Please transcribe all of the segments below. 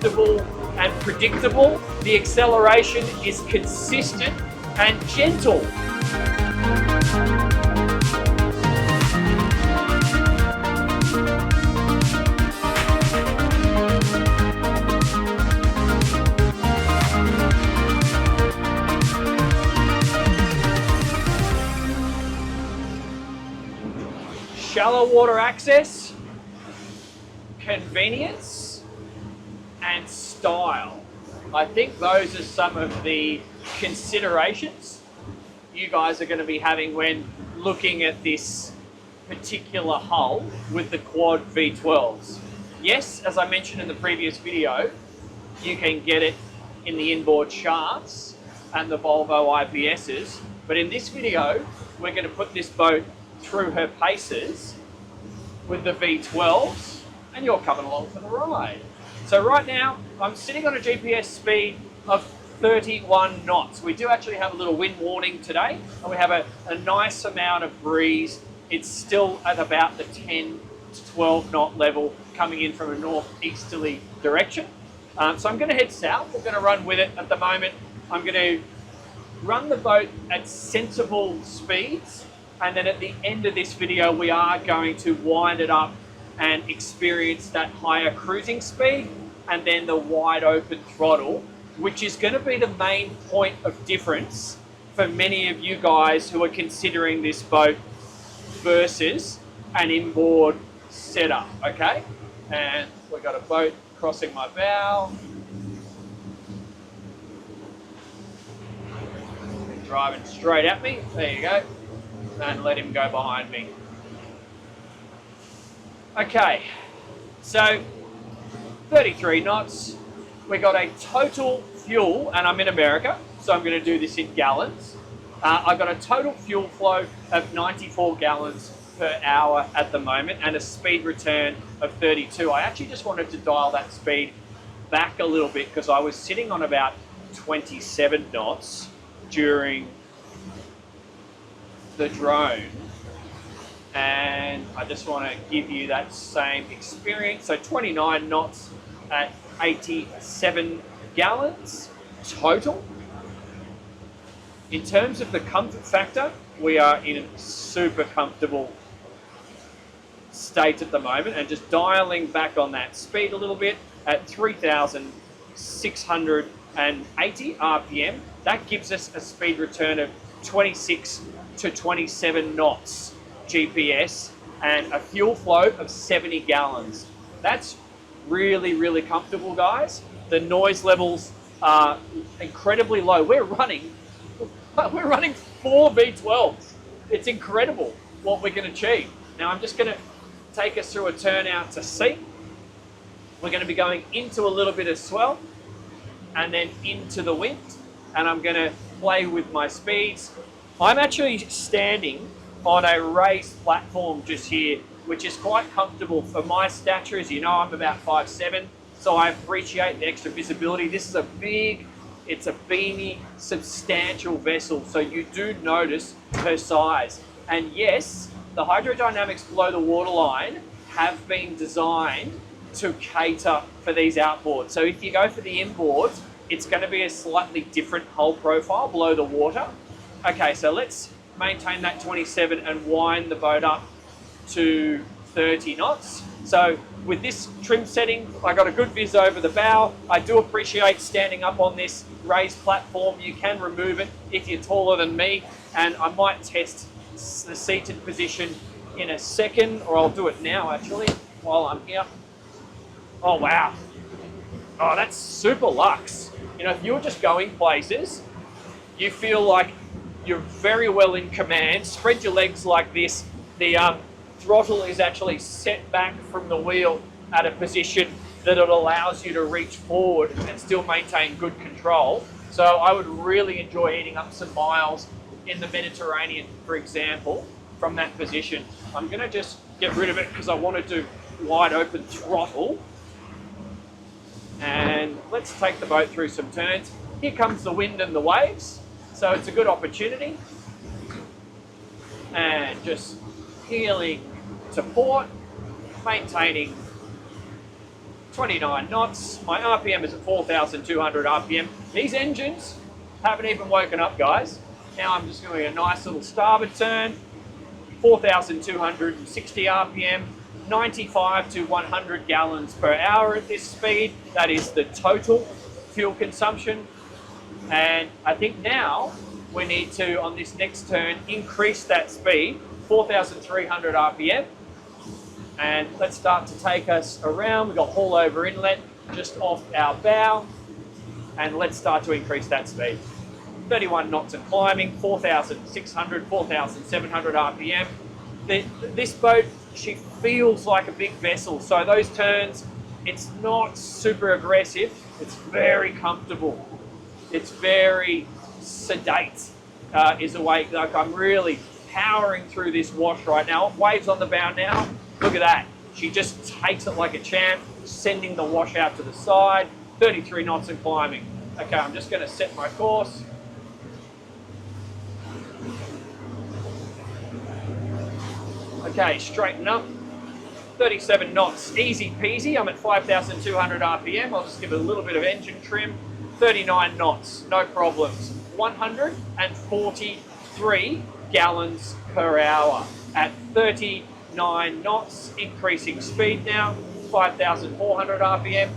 comfortable and predictable. The acceleration is consistent and gentle. Shallow water access, convenience, and style. I think those are some of the considerations you guys are going to be having when looking at this particular hull with the quad V12s. Yes, as I mentioned in the previous video, you can get it in the inboard shafts and the Volvo IPSs, but in this video, we're going to put this boat through her paces with the V12s, and you're coming along for the ride. So right now, I'm sitting on a GPS speed of 31 knots. We do actually have a little wind warning today, and we have a nice amount of breeze. It's still at about the 10 to 12 knot level coming in from a northeasterly direction. So I'm going to head south. We're going to run with it at the moment. I'm going to run the boat at sensible speeds, and then at the end of this video, we are going to wind it up and experience that higher cruising speed and then the wide open throttle, which is going to be the main point of difference for many of you guys who are considering this boat versus an inboard setup, okay? And we've got a boat crossing my bow. Driving straight at me, there you go. And let him go behind me. Okay, so 33 knots. We got a total fuel, and I'm in America, so I'm going to do this in gallons. I've got a total fuel flow of 94 gallons per hour at the moment and a speed return of 32. I actually just wanted to dial that speed back a little bit because I was sitting on about 27 knots during the drone, and I just want to give you that same experience. So 29 knots at 87 gallons total. In terms of the comfort factor, we are in a super comfortable state at the moment, and just dialing back on that speed a little bit at 3,680 RPM. That gives us a speed return of 26 to 27 knots GPS and a fuel flow of 70 gallons. That's really, really comfortable, guys. The noise levels are incredibly low. We're running 4 V12s. It's incredible what we can achieve. Now I'm just going to take us through a turn out to sea. We're going to be going into a little bit of swell and then into the wind, and I'm going to play with my speeds. I'm actually standing on a raised platform just here, which is quite comfortable for my stature. As you know, I'm about 5'7", so I appreciate the extra visibility. This is a big, it's a beamy, substantial vessel, so you do notice her size. And yes, the hydrodynamics below the waterline have been designed to cater for these outboards. So if you go for the inboards, it's going to be a slightly different hull profile below the water. Okay, so let's maintain that 27 and wind the boat up to 30 knots. So with this trim setting, I got a good viz over the bow. I do appreciate standing up on this raised platform. You can remove it if you're taller than me, and I might test the seated position in a second, or I'll do it now actually while I'm here. Oh wow, oh that's super luxe. You know, if you're just going places, you feel like you're very well in command. Spread your legs like this. The throttle is actually set back from the wheel at a position that it allows you to reach forward and still maintain good control. So I would really enjoy eating up some miles in the Mediterranean, for example, from that position. I'm going to just get rid of it because I want to do wide open throttle. And let's take the boat through some turns. Here comes the wind and the waves. So it's a good opportunity. And just heeling to port, maintaining 29 knots. My RPM is at 4,200 RPM. These engines haven't even woken up, guys. Now I'm just doing a nice little starboard turn, 4,260 RPM, 95 to 100 gallons per hour at this speed. That is the total fuel consumption. And I think now we need to, on this next turn, increase that speed, 4,300 RPM. And let's start to take us around. We've got haul over inlet just off our bow. And let's start to increase that speed. 31 knots and climbing, 4,600, 4,700 RPM. This boat, she feels like a big vessel. So those turns, it's not super aggressive. It's very comfortable. It's very sedate, is a way, like I'm really powering through this wash right now. Waves on the bow now. Look at that. She just takes it like a champ, sending the wash out to the side. 33 knots and climbing. Okay, I'm just going to set my course. Okay, straighten up. 37 knots, easy peasy. I'm at 5,200 RPM. I'll just give it a little bit of engine trim. 39 knots, no problems. 143 gallons per hour at 39 knots, increasing speed now, 5,400 RPM.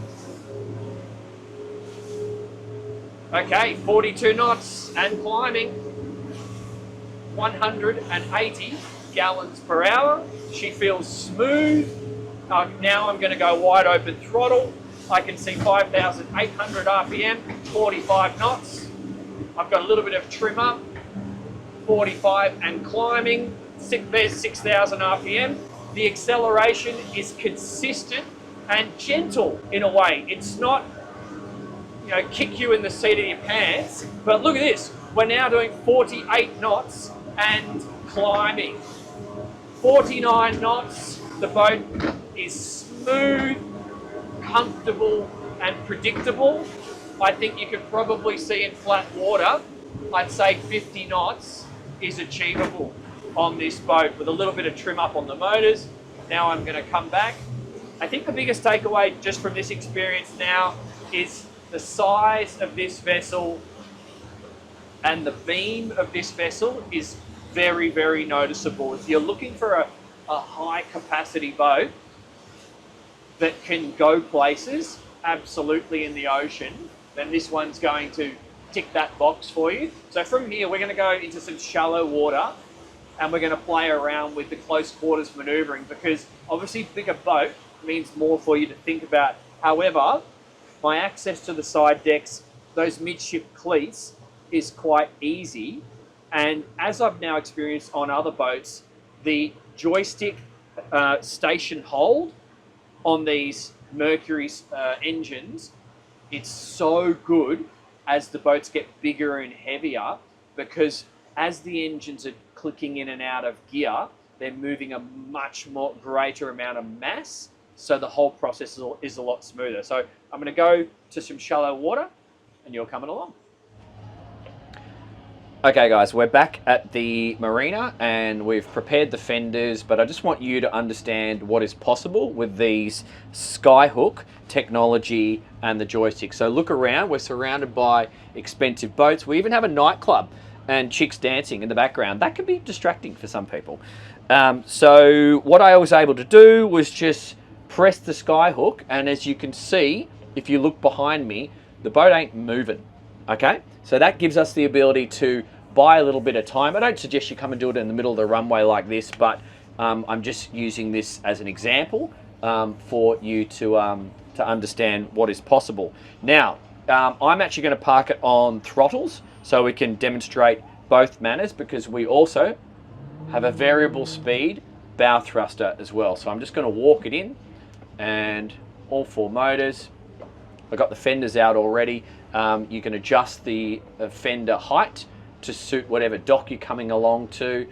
Okay, 42 knots and climbing, 180 gallons per hour. She feels smooth. Now I'm going to go wide open throttle. I can see 5,800 RPM, 45 knots. I've got a little bit of trim up, 45 and climbing. There's 6,000 RPM. The acceleration is consistent and gentle in a way. It's not, you know, kick you in the seat of your pants. But look at this. We're now doing 48 knots and climbing. 49 knots. The boat is smooth, comfortable and predictable. I think you could probably see in flat water, I'd say 50 knots is achievable on this boat with a little bit of trim up on the motors. Now I'm going to come back. I think the biggest takeaway just from this experience now is the size of this vessel and the beam of this vessel is very, very noticeable. If you're looking for a high capacity boat that can go places absolutely in the ocean, then this one's going to tick that box for you. So from here, we're going to go into some shallow water and we're going to play around with the close quarters maneuvering, because obviously bigger boat means more for you to think about. However, my access to the side decks, those midship cleats, is quite easy. And as I've now experienced on other boats, the joystick station hold on these Mercury's engines, it's so good as the boats get bigger and heavier, because as the engines are clicking in and out of gear, they're moving a much more greater amount of mass, so the whole process is a lot smoother. So I'm going to go to some shallow water and you're coming along. Okay guys, we're back at the marina and we've prepared the fenders, but I just want you to understand what is possible with these skyhook technology and the joystick. So look around, we're surrounded by expensive boats. We even have a nightclub and chicks dancing in the background. That can be distracting for some people. So what I was able to do was just press the skyhook, and as you can see, if you look behind me, the boat ain't moving. Okay, so that gives us the ability to buy a little bit of time. I don't suggest you come and do it in the middle of the runway like this, but I'm just using this as an example for you to understand what is possible. Now, I'm actually going to park it on throttles so we can demonstrate both manners, because we also have a variable speed bow thruster as well. So I'm just going to walk it in, and all four motors. I've got the fenders out already. You can adjust the fender height to suit whatever dock you're coming along to,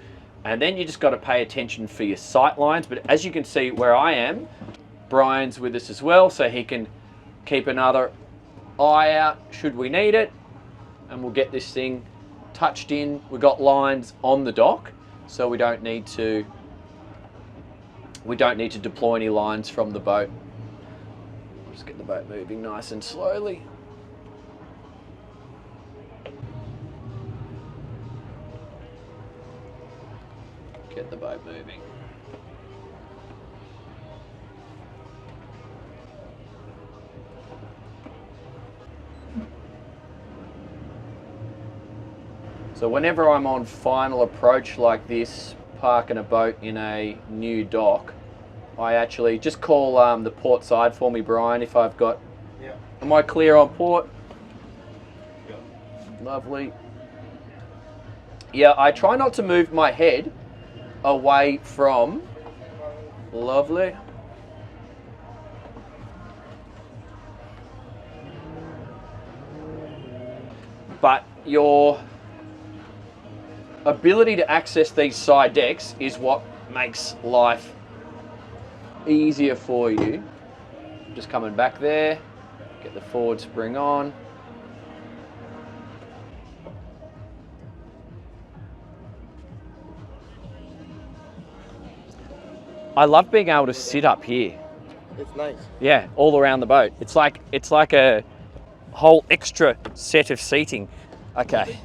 and then you just got to pay attention for your sight lines. But as you can see where I am, Brian's with us as well, so he can keep another eye out should we need it, and we'll get this thing touched in. We've got lines on the dock, so we don't need to deploy any lines from the boat. Just get the boat moving nice and slowly. Get the boat moving. So whenever I'm on final approach like this, parking a boat in a new dock, I actually just call the port side for me, Brian, if I've got... Yeah. Am I clear on port? Yeah. Lovely. Yeah, I try not to move my head away from... Lovely. But your ability to access these side decks is what makes life easier for you. Just coming back there, get the forward spring on. I love being able to sit up here. It's nice. Yeah, all around the boat. It's like a whole extra set of seating. Okay.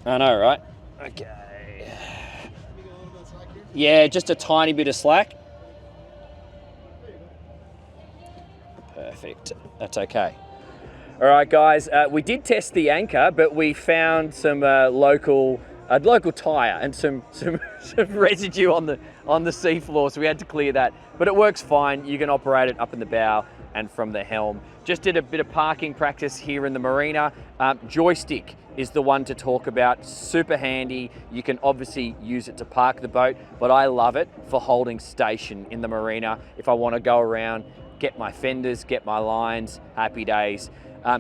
I know, right? Okay. Yeah, just a tiny bit of slack. Perfect. That's okay. All right, guys. We did test the anchor, but we found some local tyre and some residue on the seafloor, so we had to clear that. But it works fine. You can operate it up in the bow and from the helm. Just did a bit of parking practice here in the marina. Joystick is the one to talk about. Super handy. You can obviously use it to park the boat, but I love it for holding station in the marina. If I want to go around, get my fenders, get my lines, happy days.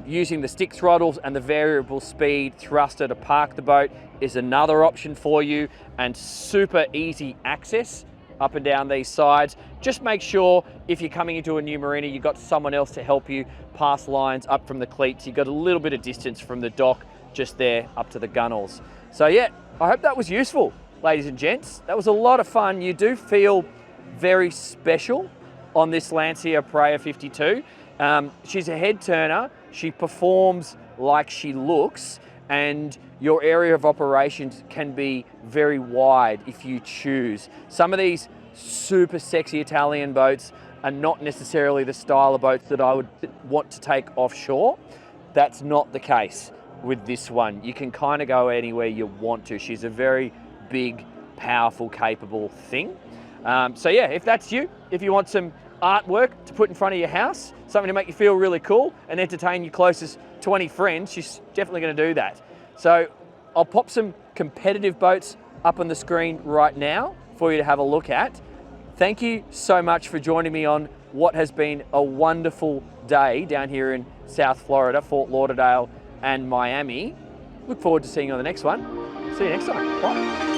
Using the stick throttles and the variable speed thruster to park the boat is another option for you, and super easy access up and down these sides. Just make sure if you're coming into a new marina, you've got someone else to help you pass lines up from the cleats. You've got a little bit of distance from the dock just there up to the gunnels. So yeah, I hope that was useful, ladies and gents. That was a lot of fun. You do feel very special on this Lancia Aprea 52. She's a head turner. She performs like she looks, and your area of operations can be very wide if you choose. Some of these super sexy Italian boats are not necessarily the style of boats that I would want to take offshore. That's not the case with this one. You can kind of go anywhere you want to. She's a very big, powerful, capable thing. So yeah, if that's you, if you want some artwork to put in front of your house, something to make you feel really cool and entertain your closest 20 friends, she's definitely going to do that. So I'll pop some competitive boats up on the screen right now for you to have a look at. Thank you so much for joining me on what has been a wonderful day down here in South Florida, Fort Lauderdale and Miami. Look forward to seeing you on the next one. See you next time. Bye.